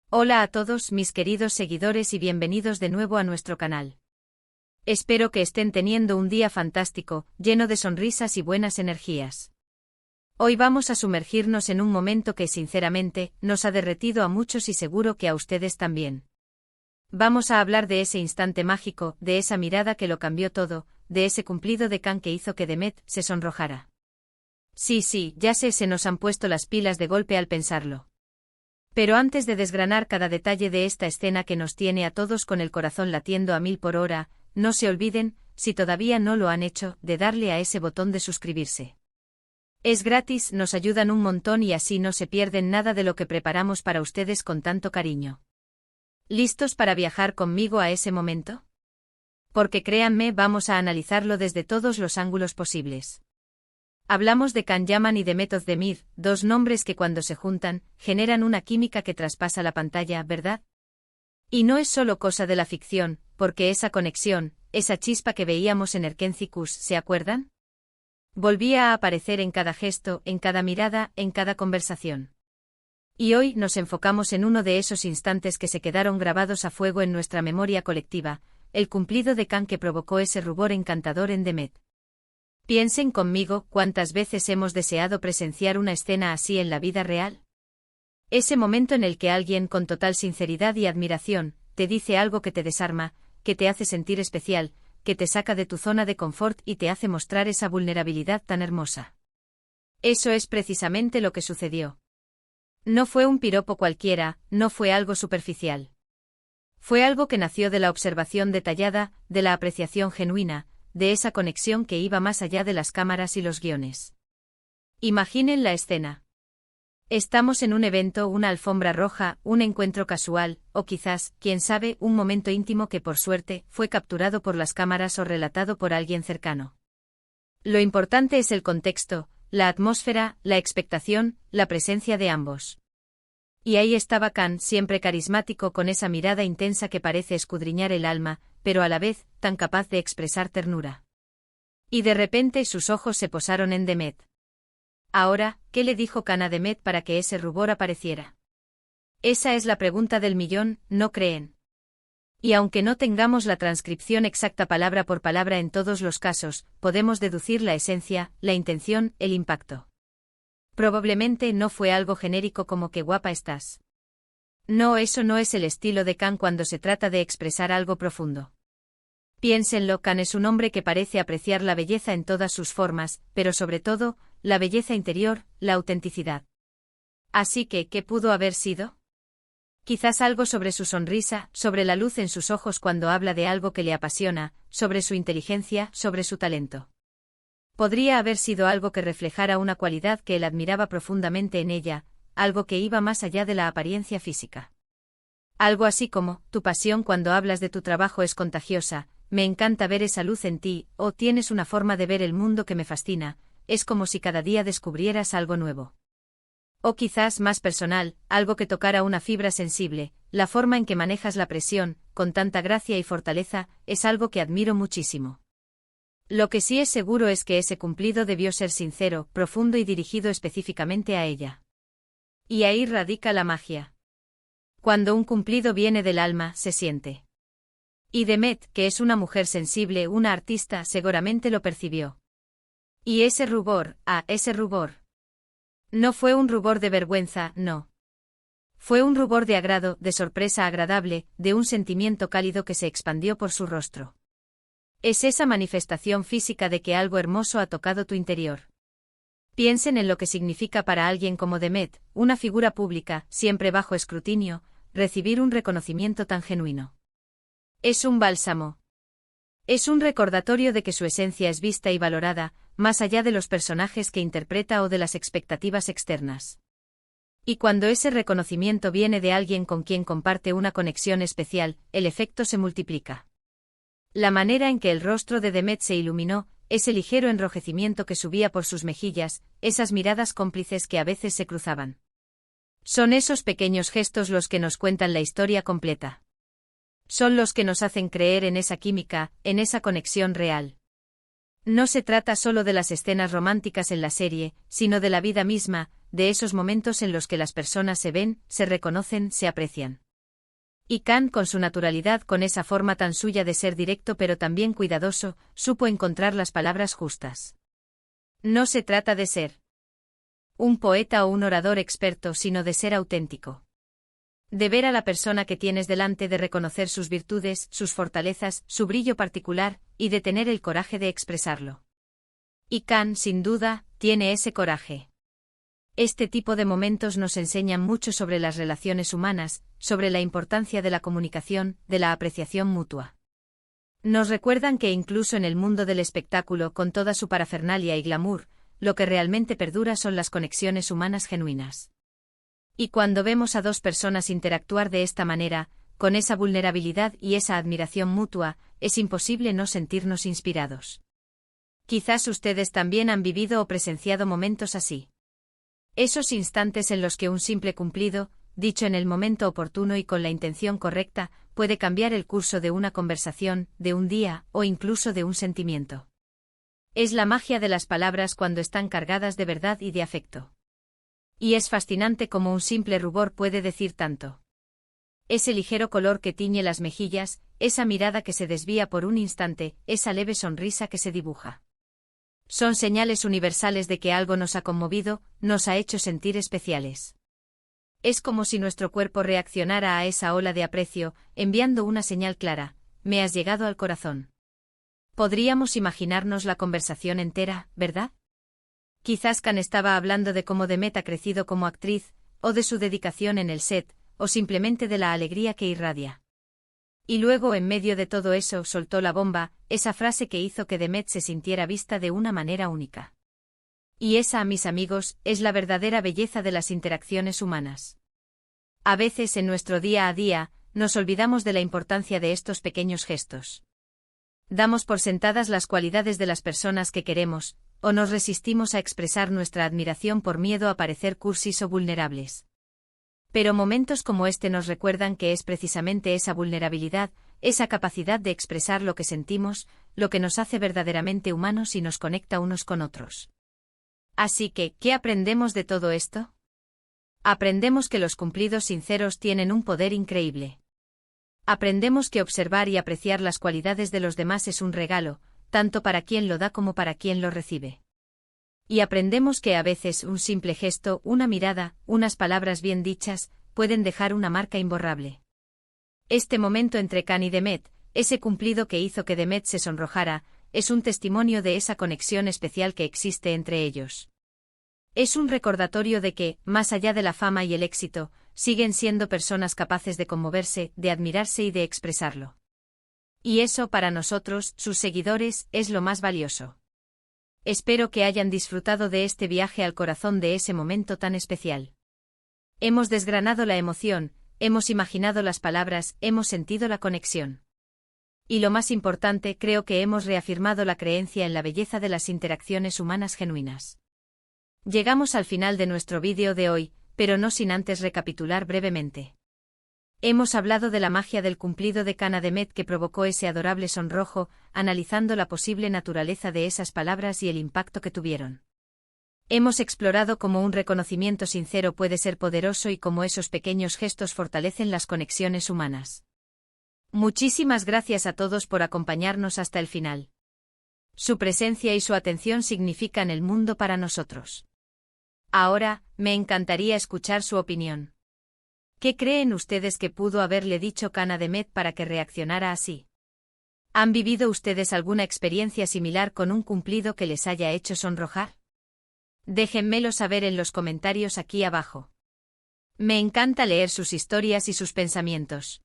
Hola a todos mis queridos seguidores y bienvenidos de nuevo a nuestro canal. Espero que estén teniendo un día fantástico, lleno de sonrisas y buenas energías. Hoy vamos a sumergirnos en un momento que sinceramente nos ha derretido a muchos y seguro que a ustedes también. Vamos a hablar de ese instante mágico, de esa mirada que lo cambió todo, de ese cumplido de Khan que hizo que Demet se sonrojara. Sí, ya sé, se nos han puesto las pilas de golpe al pensarlo. Pero antes de desgranar cada detalle de esta escena que nos tiene a todos con el corazón latiendo a 1000 por hora, no se olviden, si todavía no lo han hecho, de darle a ese botón de suscribirse. Es gratis, nos ayudan un montón y así no se pierden nada de lo que preparamos para ustedes con tanto cariño. ¿Listos para viajar conmigo a ese momento? Porque créanme, vamos a analizarlo desde todos los ángulos posibles. Hablamos de Khan Yaman y Demet Özdemir, dos nombres que cuando se juntan, generan una química que traspasa la pantalla, ¿verdad? Y no es solo cosa de la ficción, porque esa conexión, esa chispa que veíamos en Erkenci-Kuş, ¿se acuerdan? Volvía a aparecer en cada gesto, en cada mirada, en cada conversación. Y hoy nos enfocamos en uno de esos instantes que se quedaron grabados a fuego en nuestra memoria colectiva, el cumplido de Khan que provocó ese rubor encantador en Demet. Piensen conmigo cuántas veces hemos deseado presenciar una escena así en la vida real. Ese momento en el que alguien con total sinceridad y admiración te dice algo que te desarma, que te hace sentir especial, que te saca de tu zona de confort y te hace mostrar esa vulnerabilidad tan hermosa. Eso es precisamente lo que sucedió. No fue un piropo cualquiera, no fue algo superficial. Fue algo que nació de la observación detallada, de la apreciación genuina, de esa conexión que iba más allá de las cámaras y los guiones. Imaginen la escena. Estamos en un evento, una alfombra roja, un encuentro casual, o quizás, quién sabe, un momento íntimo que por suerte fue capturado por las cámaras o relatado por alguien cercano. Lo importante es el contexto, la atmósfera, la expectación, la presencia de ambos. Y ahí estaba Khan, siempre carismático con esa mirada intensa que parece escudriñar el alma, pero a la vez, tan capaz de expresar ternura. Y de repente sus ojos se posaron en Demet. Ahora, ¿qué le dijo Khan a Demet para que ese rubor apareciera? Esa es la pregunta del millón, ¿no creen? Y aunque no tengamos la transcripción exacta palabra por palabra en todos los casos, podemos deducir la esencia, la intención, el impacto. Probablemente no fue algo genérico como qué guapa estás. No, eso no es el estilo de Khan cuando se trata de expresar algo profundo. Piénsenlo, Khan es un hombre que parece apreciar la belleza en todas sus formas, pero sobre todo, la belleza interior, la autenticidad. Así que, ¿qué pudo haber sido? Quizás algo sobre su sonrisa, sobre la luz en sus ojos cuando habla de algo que le apasiona, sobre su inteligencia, sobre su talento. Podría haber sido algo que reflejara una cualidad que él admiraba profundamente en ella, algo que iba más allá de la apariencia física. Algo así como, tu pasión cuando hablas de tu trabajo es contagiosa, me encanta ver esa luz en ti, o tienes una forma de ver el mundo que me fascina, es como si cada día descubrieras algo nuevo. O quizás más personal, algo que tocara una fibra sensible, la forma en que manejas la presión, con tanta gracia y fortaleza, es algo que admiro muchísimo. Lo que sí es seguro es que ese cumplido debió ser sincero, profundo y dirigido específicamente a ella. Y ahí radica la magia. Cuando un cumplido viene del alma, se siente. Y Demet, que es una mujer sensible, una artista, seguramente lo percibió. Y ese rubor, ese rubor. No fue un rubor de vergüenza, no. Fue un rubor de agrado, de sorpresa agradable, de un sentimiento cálido que se expandió por su rostro. Es esa manifestación física de que algo hermoso ha tocado tu interior. Piensen en lo que significa para alguien como Demet, una figura pública, siempre bajo escrutinio, recibir un reconocimiento tan genuino. Es un bálsamo. Es un recordatorio de que su esencia es vista y valorada, más allá de los personajes que interpreta o de las expectativas externas. Y cuando ese reconocimiento viene de alguien con quien comparte una conexión especial, el efecto se multiplica. La manera en que el rostro de Demet se iluminó, ese ligero enrojecimiento que subía por sus mejillas, esas miradas cómplices que a veces se cruzaban. Son esos pequeños gestos los que nos cuentan la historia completa. Son los que nos hacen creer en esa química, en esa conexión real. No se trata solo de las escenas románticas en la serie, sino de la vida misma, de esos momentos en los que las personas se ven, se reconocen, se aprecian. Y Can, con su naturalidad, con esa forma tan suya de ser directo pero también cuidadoso, supo encontrar las palabras justas. No se trata de ser un poeta o un orador experto, sino de ser auténtico. De ver a la persona que tienes delante, de reconocer sus virtudes, sus fortalezas, su brillo particular, y de tener el coraje de expresarlo. Y Can, sin duda, tiene ese coraje. Este tipo de momentos nos enseñan mucho sobre las relaciones humanas, sobre la importancia de la comunicación, de la apreciación mutua. Nos recuerdan que incluso en el mundo del espectáculo, con toda su parafernalia y glamour, lo que realmente perdura son las conexiones humanas genuinas. Y cuando vemos a dos personas interactuar de esta manera, con esa vulnerabilidad y esa admiración mutua, es imposible no sentirnos inspirados. Quizás ustedes también han vivido o presenciado momentos así. Esos instantes en los que un simple cumplido, dicho en el momento oportuno y con la intención correcta, puede cambiar el curso de una conversación, de un día, o incluso de un sentimiento. Es la magia de las palabras cuando están cargadas de verdad y de afecto. Y es fascinante cómo un simple rubor puede decir tanto. Ese ligero color que tiñe las mejillas, esa mirada que se desvía por un instante, esa leve sonrisa que se dibuja. Son señales universales de que algo nos ha conmovido, nos ha hecho sentir especiales. Es como si nuestro cuerpo reaccionara a esa ola de aprecio, enviando una señal clara: me has llegado al corazón. Podríamos imaginarnos la conversación entera, ¿verdad? Quizás Can estaba hablando de cómo Demet ha crecido como actriz, o de su dedicación en el set, o simplemente de la alegría que irradia. Y luego, en medio de todo eso, soltó la bomba, esa frase que hizo que Demet se sintiera vista de una manera única. Y esa, mis amigos, es la verdadera belleza de las interacciones humanas. A veces, en nuestro día a día, nos olvidamos de la importancia de estos pequeños gestos. Damos por sentadas las cualidades de las personas que queremos, o nos resistimos a expresar nuestra admiración por miedo a parecer cursis o vulnerables. Pero momentos como este nos recuerdan que es precisamente esa vulnerabilidad, esa capacidad de expresar lo que sentimos, lo que nos hace verdaderamente humanos y nos conecta unos con otros. Así que, ¿qué aprendemos de todo esto? Aprendemos que los cumplidos sinceros tienen un poder increíble. Aprendemos que observar y apreciar las cualidades de los demás es un regalo, tanto para quien lo da como para quien lo recibe. Y aprendemos que a veces un simple gesto, una mirada, unas palabras bien dichas, pueden dejar una marca imborrable. Este momento entre Can y Demet, ese cumplido que hizo que Demet se sonrojara, es un testimonio de esa conexión especial que existe entre ellos. Es un recordatorio de que, más allá de la fama y el éxito, siguen siendo personas capaces de conmoverse, de admirarse y de expresarlo. Y eso, para nosotros, sus seguidores, es lo más valioso. Espero que hayan disfrutado de este viaje al corazón de ese momento tan especial. Hemos desgranado la emoción, hemos imaginado las palabras, hemos sentido la conexión. Y lo más importante, creo que hemos reafirmado la creencia en la belleza de las interacciones humanas genuinas. Llegamos al final de nuestro vídeo de hoy, pero no sin antes recapitular brevemente. Hemos hablado de la magia del cumplido de Can a Demet que provocó ese adorable sonrojo, analizando la posible naturaleza de esas palabras y el impacto que tuvieron. Hemos explorado cómo un reconocimiento sincero puede ser poderoso y cómo esos pequeños gestos fortalecen las conexiones humanas. Muchísimas gracias a todos por acompañarnos hasta el final. Su presencia y su atención significan el mundo para nosotros. Ahora, me encantaría escuchar su opinión. ¿Qué creen ustedes que pudo haberle dicho Can a Demet para que reaccionara así? ¿Han vivido ustedes alguna experiencia similar con un cumplido que les haya hecho sonrojar? Déjenmelo saber en los comentarios aquí abajo. Me encanta leer sus historias y sus pensamientos.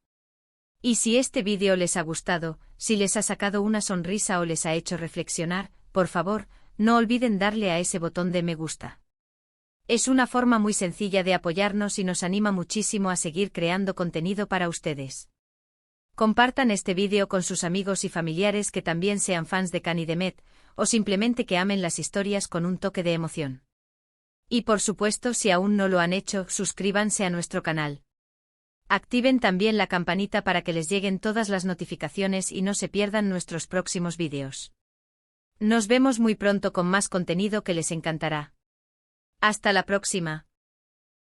Y si este vídeo les ha gustado, si les ha sacado una sonrisa o les ha hecho reflexionar, por favor, no olviden darle a ese botón de me gusta. Es una forma muy sencilla de apoyarnos y nos anima muchísimo a seguir creando contenido para ustedes. Compartan este vídeo con sus amigos y familiares que también sean fans de Can y Demet, o simplemente que amen las historias con un toque de emoción. Y por supuesto, si aún no lo han hecho, suscríbanse a nuestro canal. Activen también la campanita para que les lleguen todas las notificaciones y no se pierdan nuestros próximos vídeos. Nos vemos muy pronto con más contenido que les encantará. Hasta la próxima.